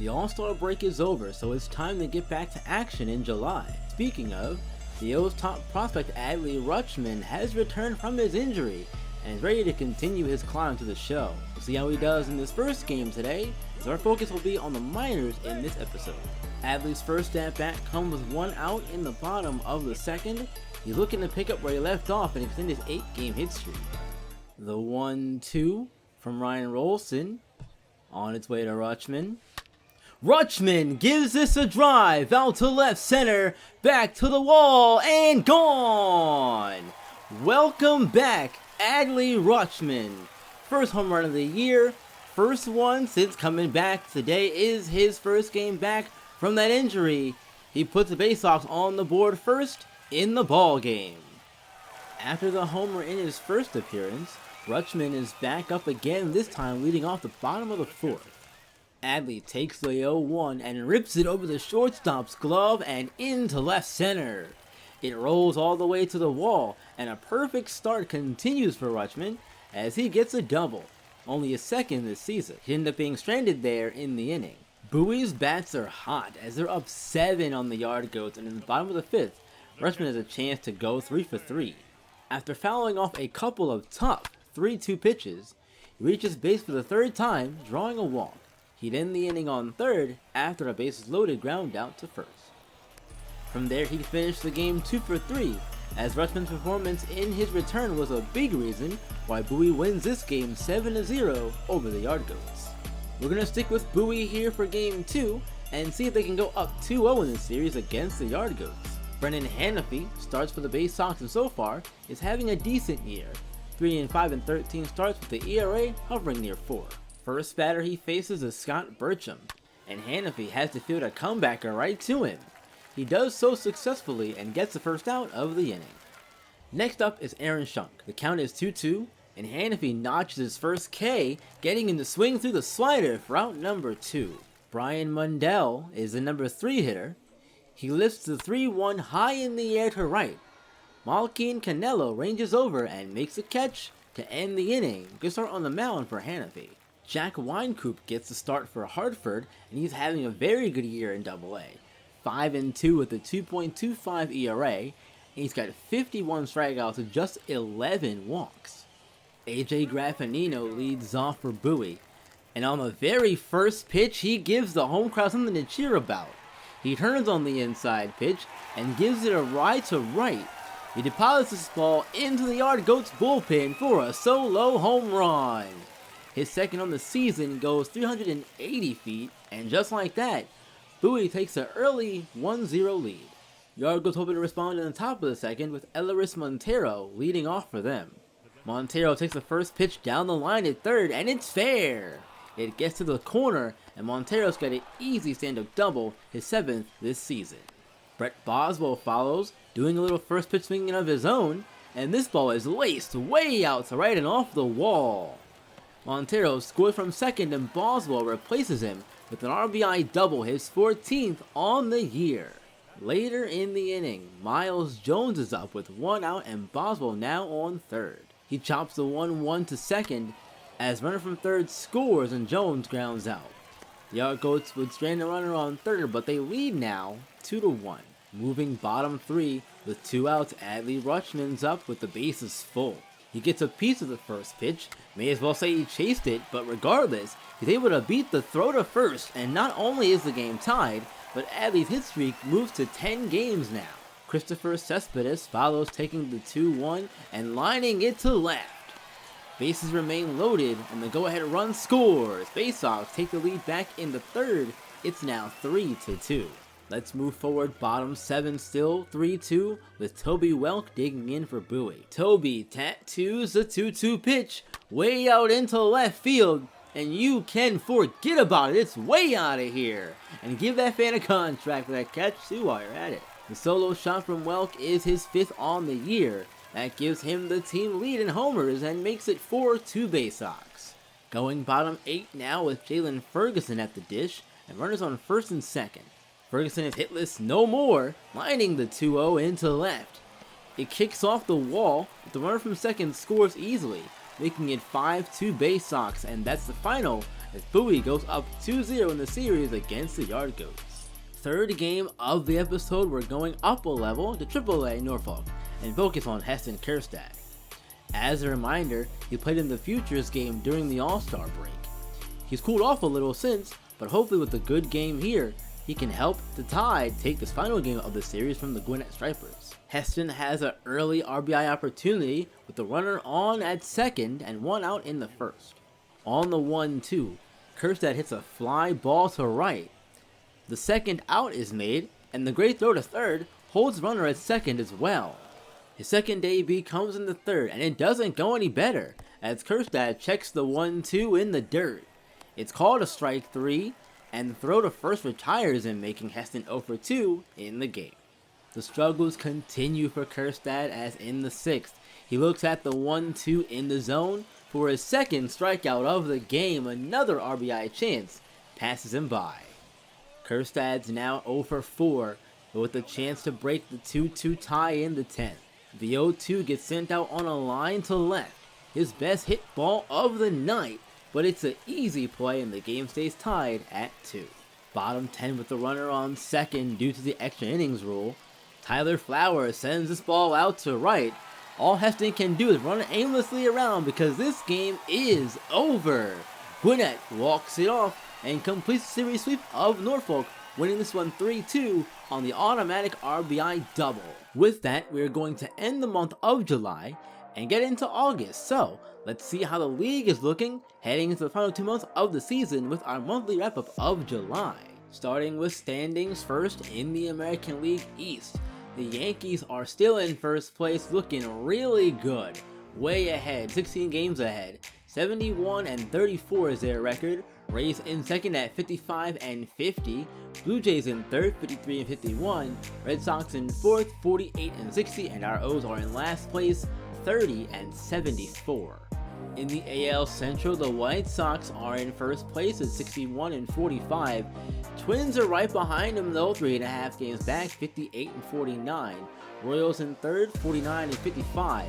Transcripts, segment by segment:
The All-Star break is over, so it's time to get back to action in July. Speaking of, the O's top prospect Adley Rutschman has returned from his injury and is ready to continue his climb to the show. We'll see how he does in this first game today, as our focus will be on the minors in this episode. Adley's first at-bat comes with one out in the bottom of the second. He's looking to pick up where he left off and extend his 8-game hit streak. The 1-2 from Ryan Rolston on its way to Rutschman. Rutschman gives this a drive out to left center, back to the wall, and gone! Welcome back, Adley Rutschman. First home run of the year, first one since coming back. Today is his first game back from that injury. He puts the Bay Sox on the board first in the ball game. After the homer in his first appearance, Rutschman is back up again, this time leading off the bottom of the fourth. Adley takes the 0-1 and rips it over the shortstop's glove and into left center. It rolls all the way to the wall, and a perfect start continues for Rutschman as he gets a double, only his second this season. He ended up being stranded there in the inning. Bowie's bats are hot as they're up 7 on the yard goats, and in the bottom of the fifth, Rutschman has a chance to go 3 for 3. After fouling off a couple of tough 3-2 pitches, he reaches base for the third time, drawing a walk. He'd end the inning on third after a bases-loaded ground out to first. From there, he finished the game 2 for 3, as Rutschman's performance in his return was a big reason why Bowie wins this game 7-0 over the Yard Goats. We're going to stick with Bowie here for game 2 and see if they can go up 2-0 in this series against the Yard Goats. Brennan Hanafy starts for the Bay Sox and so far is having a decent year. 3-5-13 starts with the ERA hovering near 4. First batter he faces is Scott Burcham, and Hanafy has to field a comebacker right to him. He does so successfully and gets the first out of the inning. Next up is Aaron Schunk. The count is 2-2, and Hanafy notches his first K, getting him to swing through the slider for out number 2. Brian Mundell is the number 3 hitter. He lifts the 3-1 high in the air to right. Malkin Canelo ranges over and makes a catch to end the inning. Good start on the mound for Hanafy. Jack Wynkoop gets the start for Hartford, and he's having a very good year in Double-A. 5-2 with a 2.25 ERA, and he's got 51 strikeouts and just 11 walks. AJ Graffinino leads off for Bowie, and on the very first pitch, he gives the home crowd something to cheer about. He turns on the inside pitch and gives it a ride to right. He deposits this ball into the Yard Goats bullpen for a solo home run. His second on the season goes 380 feet, and just like that, Bowie takes an early 1-0 lead. Yard Goats hoping to respond in the top of the second with Eleris Montero leading off for them. Montero takes the first pitch down the line at third, and it's fair. It gets to the corner, and Montero's got an easy stand-up double, his 7th this season. Brett Boswell follows, doing a little first pitch swinging of his own, and this ball is laced way out to right and off the wall. Montero scores from second, and Boswell replaces him with an RBI double, his 14th on the year. Later in the inning, Miles Jones is up with one out, and Boswell now on third. He chops the 1-1 to second as runner from third scores and Jones grounds out. The Yard Goats would strand the runner on third, but they lead now 2-1. Moving bottom 3 with 2 outs, Adley Rutschman's up with the bases full. He gets a piece of the first pitch, may as well say he chased it, but regardless, he's able to beat the throw to first, and not only is the game tied, but Adley's hit streak moves to 10 games now. Christopher Cespedes follows, taking the 2-1 and lining it to left. Bases remain loaded, and the go-ahead run scores. Bay Sox take the lead back in the third. It's now 3-2. Let's move forward, bottom 7 still, 3-2, with Toby Welk digging in for Bowie. Toby tattoos the 2-2 pitch way out into left field, and you can forget about it. It's way out of here. And give that fan a contract for that catch too while you're at it. The solo shot from Welk is his 5th on the year. That gives him the team lead in homers and makes it 4-2 Bay Sox. Going bottom 8 now with Jalen Ferguson at the dish, and runners on first and second. Ferguson is hitless no more, lining the 2-0 into left. It kicks off the wall, but the runner from second scores easily, making it 5-2 Bay Sox, and that's the final as Bowie goes up 2-0 in the series against the Yard Goats. Third game of the episode, we're going up a level to AAA Norfolk and focus on Heston Kjerstad. As a reminder, he played in the Futures game during the All-Star break. He's cooled off a little since, but hopefully with a good game here, he can help the Tide take this final game of the series from the Gwinnett Stripers. Heston has an early RBI opportunity with the runner on at second and one out in the first. On the 1-2, Kjerstad hits a fly ball to right. The second out is made, and the great throw to third holds runner at second as well. His second AB comes in the third, and it doesn't go any better, as Kjerstad checks the 1-2 in the dirt. It's called a strike 3, and the throw to first retires him, making Heston 0 for 2 in the game. The struggles continue for Kjerstad as in the sixth, he looks at the 1-2 in the zone for his second strikeout of the game. Another RBI chance passes him by. Kjerstad's now 0 for 4, but with a chance to break the 2-2 tie in the 10th. The 0-2 gets sent out on a line to left, his best hit ball of the night, but it's an easy play and the game stays tied at 2. Bottom 10 with the runner on second due to the extra innings rule. Tyler Flowers sends this ball out to right. All Heston can do is run aimlessly around because this game is over. Gwinnett walks it off and completes the series sweep of Norfolk, winning this one 3-2 on the automatic RBI double. With that, we are going to end the month of July and get into August. So let's see how the league is looking heading into the final 2 months of the season with our monthly wrap-up of July. Starting with standings first in the American League East. The Yankees are still in first place, looking really good. Way ahead, 16 games ahead. 71-34 is their record. Rays in second at 55-50. Blue Jays in third, 53-51. Red Sox in fourth, 48-60. And our O's are in last place, 30-74. In the AL Central, the White Sox are in first place at 61-45. Twins are right behind them though, 3.5 games back, 58-49. Royals in third, 49-55.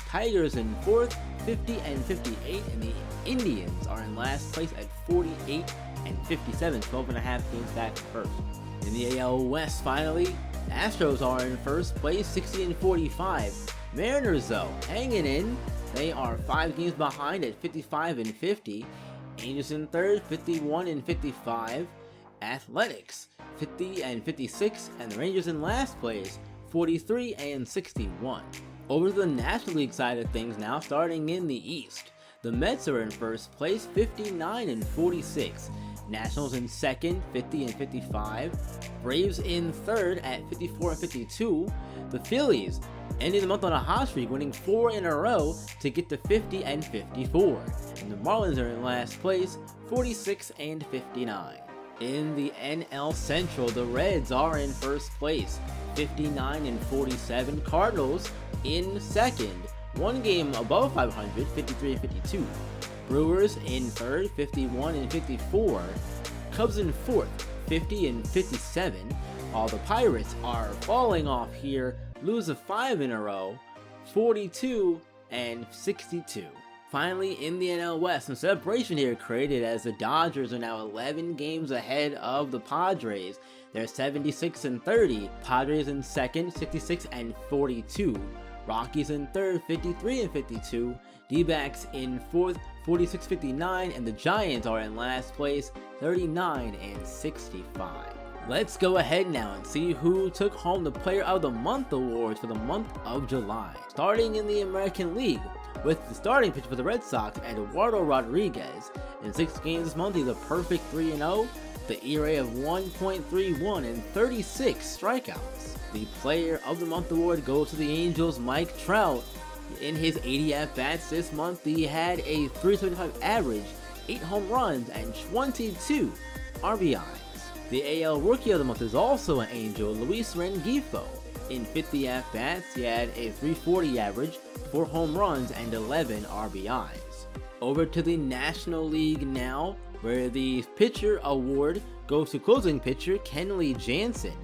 Tigers in fourth, 50-58, and the Indians are in last place at 48-57, 12.5 games back first. In the AL West, finally, the Astros are in first place, 60-45. Mariners, though, hanging in. They are 5 games behind at 55-50. Angels in third, 51-55. Athletics, 50-56, and the Rangers in last place, 43-61. Over to the National League side of things now, starting in the East. The Mets are in first place, 59-46. Nationals in second, 50-55. Braves in third at 54-52. The Phillies ending the month on a hot streak, winning 4 in a row to get to 50-54. And the Marlins are in last place, 46-59. In the NL Central, the Reds are in first place, 59-47. Cardinals in second, 1 game above 500, 53-52. Brewers in third, 51-54. Cubs in fourth, 50-57. While the Pirates are falling off here, lose 5 in a row, 42-62. Finally, in the NL West, some celebration here created as the Dodgers are now 11 games ahead of the Padres. They're 76-30. Padres in second, 66-42. Rockies in third, 53-52. D-backs in fourth, 46-59, and the Giants are in last place, 39-65. Let's go ahead now and see who took home the Player of the Month awards for the month of July. Starting in the American League, with the starting pitcher for the Red Sox, Eduardo Rodriguez. In 6 games this month, he's a perfect 3-0, the ERA of 1.31 and 36 strikeouts. The Player of the Month award goes to the Angels' Mike Trout. In his 80 at-bats this month, he had a .375 average, 8 home runs, and 22 RBIs. The AL Rookie of the Month is also an Angel, Luis Rengifo. In 50 at-bats, he had a .340 average, 4 home runs, and 11 RBIs. Over to the National League now, where the pitcher award goes to closing pitcher Kenley Jansen.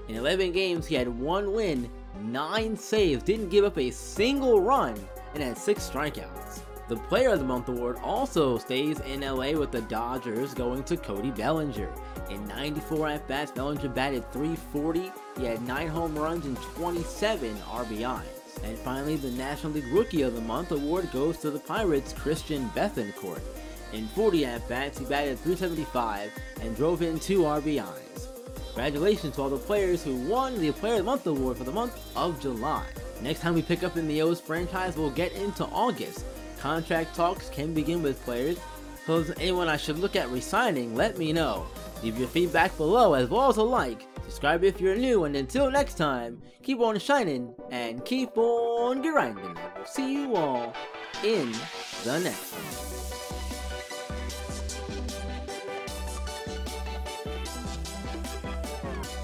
In 11 games, he had 1 win, 9 saves, didn't give up a single run, and had 6 strikeouts. The Player of the Month award also stays in LA with the Dodgers going to Cody Bellinger. In 94 at-bats, Bellinger batted .340, he had 9 home runs and 27 RBIs. And finally, the National League Rookie of the Month award goes to the Pirates' Christian Bethancourt. In 40 at-bats, he batted .375 and drove in 2 RBIs. Congratulations to all the players who won the Player of the Month award for the month of July. Next time we pick up in the O's franchise, we'll get into August. Contract talks can begin with players, so if there's anyone I should look at re-signing, let me know. Leave your feedback below as well as a like, subscribe if you're new, and until next time, keep on shining and keep on grinding. We'll see you all in the next one.